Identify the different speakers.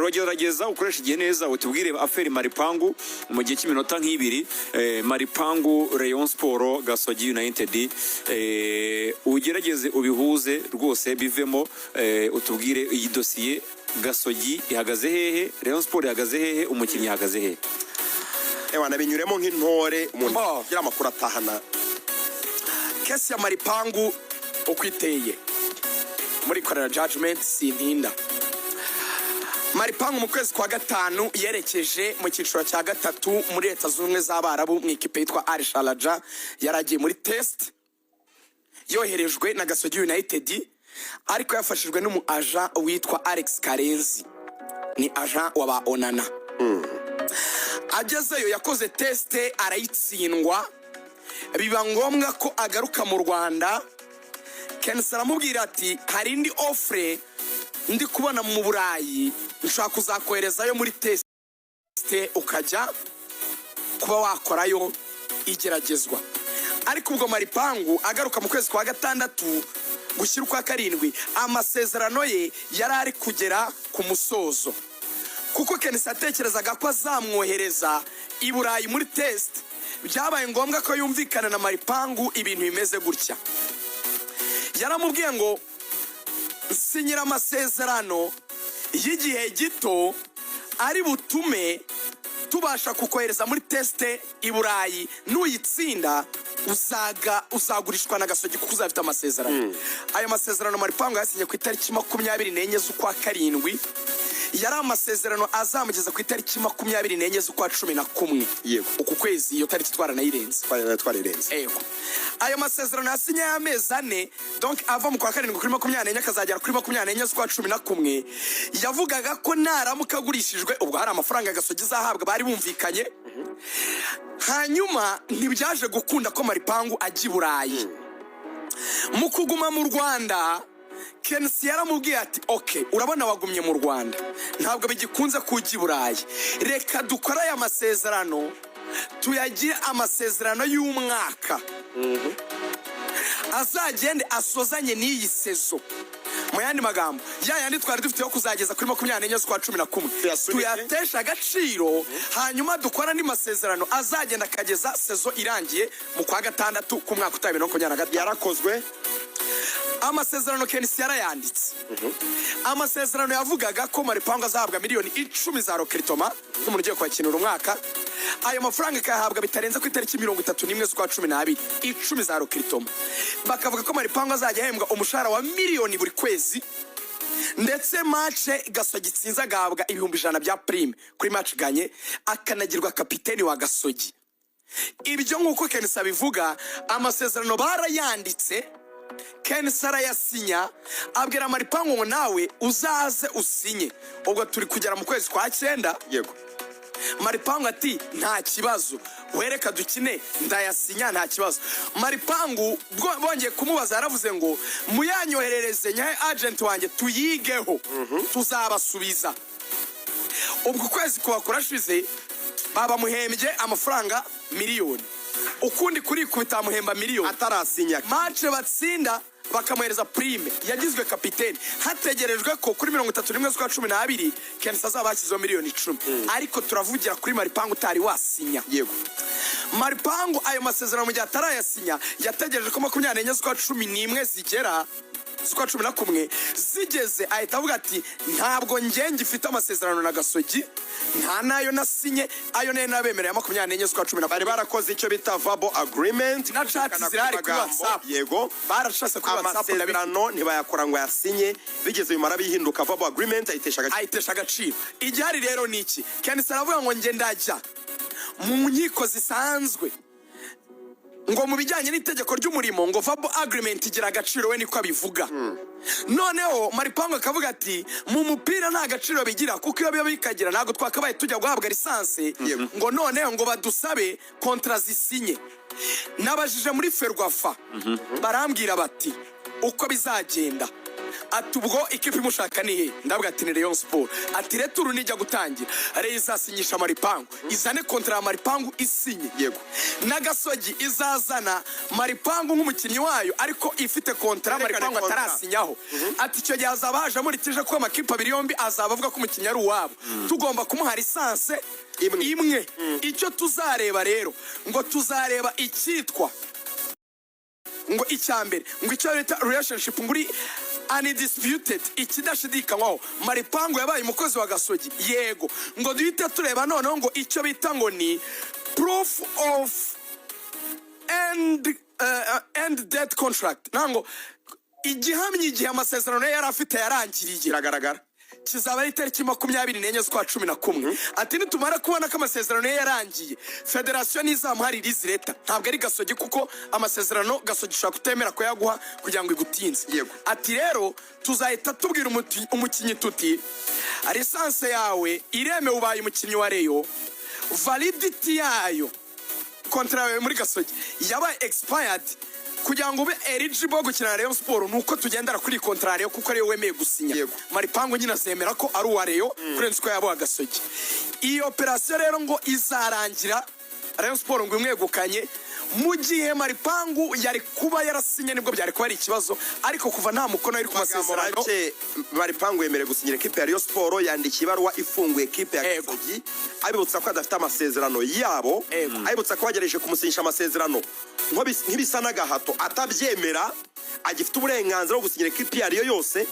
Speaker 1: uragerageza ukoresha igihe neza utubwire aferi Malipangu mu gihe cy'iminota nk'ibiri. Malipangu Rayon Sport Gasogi United, ugerageze ubihuze rwose bivemo, utubwire iyi dosiye Gasogi ihagaze hehe, Rayon Sport ihagaze hehe, umukinnyi ihagaze hehe.
Speaker 2: Nabinyuremo nk'intore umuntu agira amakuru atahana.
Speaker 3: Kesi ya Malipangu ukwiteye muri korera judgment sintinda. Malipangu mu kwezi kwa gatanu yerekeje mu cyiciro cya gatatu muri Leta Zunze z'Abarabu mu ikipe yitwa Al Sharjah. Yaragiye muri test yoherejwe na Gasogi United, ariko yafashijwe n'umu agent witwa Alex Karenzi, ni agent wa Onana. Agezeyo yakoze teste arayitsindwa, biba ngombwa ko agaruka mu Rwanda. Kenshi aramubwira ati hari indi offre ndi kubona mu Burayi, nshaka kuzakoherezayo muri teste ukajya kuba wakorayo igeragezwa. Ariko ubwo Malipangu agaruka mu kwezi kwa gatandatu gushyira kwa karindwi, amasezerano ye yari ari kugera ku musozo, kuko Kenshi atekerezaga ko azamwohereza i Burayi muri test. Byabaye ngombwa ko yumvikana na Malipangu ibintu bimeze gutya. Yaramubwiye ngo sinyira amasezerano y'igihe gito ari butume tubasha kukohereza muri teste i Burayi, nuyitsinda uzagurishwa na Gasogi kuko uzafite amasezerano. Ayo masezerano Malipangu yasinye ku itariki 24 z'ukwa karindwi. Yari amasezerano azamugeza ku itariki 24 z'ukwa 11.
Speaker 2: Yego,
Speaker 3: uku kwezi iyo tariki twarayirenze. Yego, ayo masezerano yasinye y'amezi 4, donc ava mu kwa karindwi kuri 24 akazagera kuri 24 z'ukwa 11. Yavugaga ko naramuka agurishijwe ubwo hari amafaranga Gasogi zahabwa bari bumvikanye. Hanyuma ntibyaje gukunda ko Malipangu ajya i Burayi. Mu kuguma mu Rwanda, Kenshi yaramubwiye ati okay, urabona wagumye mu Rwanda, ntabwo bigikunze kujya i Burayi, reka dukora aya masezerano tuyagire amasezerano y'umwaka. Azagende asozanye n'iyi sezo. Mu yandi magambo, yandi twari dufite yo kuzageza kuri 24 z'ukwa 11 tuyatesha agaciro, hanyuma dukora ni masezerano azagenda akageza sezo irangiye mu kwa gatandatu ku mwaka utaye 2023.
Speaker 2: Yarakozwe
Speaker 3: amasezerano. Kenshi yarayanditse. Amasezerano yavugaga ko Malipangu azahabwa miliyoni 10 za Rokritoma nk'umuntu ugiye kwakinira umwaka. Ayo mafaranga kayahabwa bitarenze ku itariki 31 z'ukwa 12, 10 za Rokritoma. Bakavuga ko Malipangu azajya ahembwa umushahara wa miliyoni buri kwezi, ndetse match Gasogi itsinze agahabwa 100,000 bya prime kuri match ganye, akanagirwa kapiteni wa Gasogi. Ibyo nk'uko Kenshi abivuga, amasezerano barayanditse. Kenshi arayasinya, abwira Malipangu ngo nawe uzaze usinye. Ubwo turi kugera mu kwezi kwa 9.
Speaker 2: Yego,
Speaker 3: Malipangu ati nta kibazo, wereka dukine ndayasinya nta kibazo. Malipangu bongeye kumubaza yaravuze ngo muyanyoherereze nyahe agent wanjye tuyigeho, tuzabasubiza. Ubwo kwezi kuba kurashize, baba muhembye amafaranga miliyoni, ukundi kuri kubita muhemba miliyoni
Speaker 2: atarasinya.
Speaker 3: Match batsinda bakamuhereza prime, yagizwe kapiteni. Hategerejwe ko kuri 31 z'ukwa 12 Kenshi azaba akizo miliyoni 10. Ariko turavugira kuri Malipangu utari wasinya.
Speaker 2: Yego,
Speaker 3: Malipangu ayo masezerano mu gihe atarayasinya yategereje ko 24 z'ukwa 11 zigera z'ukwa 11 zigeze, ahita avuga ati ntabwo ngifite amasezerano na Gasogi, nta nayo nasinye, ayo ne nabemereye 24 z'ukwa 11.
Speaker 2: bari barakoze icyo bita verbal agreement
Speaker 3: na chat zirari kuri WhatsApp.
Speaker 2: Yego,
Speaker 3: barashase kuri WhatsApp.
Speaker 2: Amasezerano ntibayakora ngo yasinye, bigeze bimara bihinduka verbal agreement,
Speaker 3: ayitesha agaciro. Igihari rero ni iki? Kenshi aravuga ngo nge ndajya mu nkiko zisanzwe, ngo mu bijyanye n'itegeko ry'umurimo ngo verbal agreement igira agaciro, we niko abivuga. Noneho Malipangu akavuga ati mu mupira nta gaciro bigira, kuko iyo biba bikagira ntabwo twakabaye tujya guhabwa lisansi. Ngo noneho ngo badusabe kontra zisinye. Nabajije muri Ferwafa barambwira bati uko bizagenda ati ubwo ikipe imushaka ni he? Ndabwira ati ni Rayon Sport. Ati returu nijya gutangira Rayon izasinyisha Malipangu, izane kontra ya Malipangu isinye.
Speaker 2: Yego.
Speaker 3: Na Gasogi izazana Malipangu nk'umukinnyi wayo ariko ifite kontra Malipangu atarasinyaho. Ati icyo gihe azaba haje amurikije ko amakipe abiri yombi azaba avuga ko umukinnyi ari uwabo. Tugomba kumuha lisanse imwe. Icyo tuzareba rero ngo tuzareba icyitwa ngo icyambere ngo icyo leta relationship nguri undisputed, ikidashidikanywaho. Malipangu yabaye umukozi wa Gasogi, yego. Ngo duhite tureba noneho ngo icyo bita ngo ni proof of end debt contract, nango igihamya igihe amasezerano yari afite yarangiriye
Speaker 2: kiragaragara,
Speaker 3: kizaba ari itariki 24 z'ukwa 11. Ati nitumara kubona ko amasezerano yarangiye, federasiyo nizamuharira izi leta, ntabwo ari Gasogi kuko amasezerano Gasogi ishobora kutemera ko yaguha kugira ngo igutinze.
Speaker 2: Yego.
Speaker 3: Ati rero tuzahita tubwira umukinnyi tuti lisanse yawe iremewe, ubaye umukinnyi wa Rayon, validity yayo kontra yawe muri Gasogi yabaye expired, kugira ngo ube eligible gukina na Rayon Sport nuko tugendera kuri kontra Rayon kuko ariyo wemeye gusinya.
Speaker 2: Yego.
Speaker 3: Malipangu nyine azemera ko ari uwa Rayon kurenza ko yabo Gasogi. Iyo operation rero ngo izarangira Rayon Sport ngo imwegukanye, mu gihe Malipangu yari kuba yarasinye nibwo byari kuba ari ikibazo, ariko kuva nta mukono iri ku masezerano.
Speaker 2: Malipangu yemereye gusinyira ekipe ya Rayon Sport, yandikiye ibaruwa ifunguye ekipe ya Gasogi abibutsa ko adafite amasezerano yabo, abibutsa ko bagerageje kumusinyisha amasezerano nk'ibisa n'agahato, atabyemera agifite uburenganzira bwo gusinyira ekipe ya Rayon yose.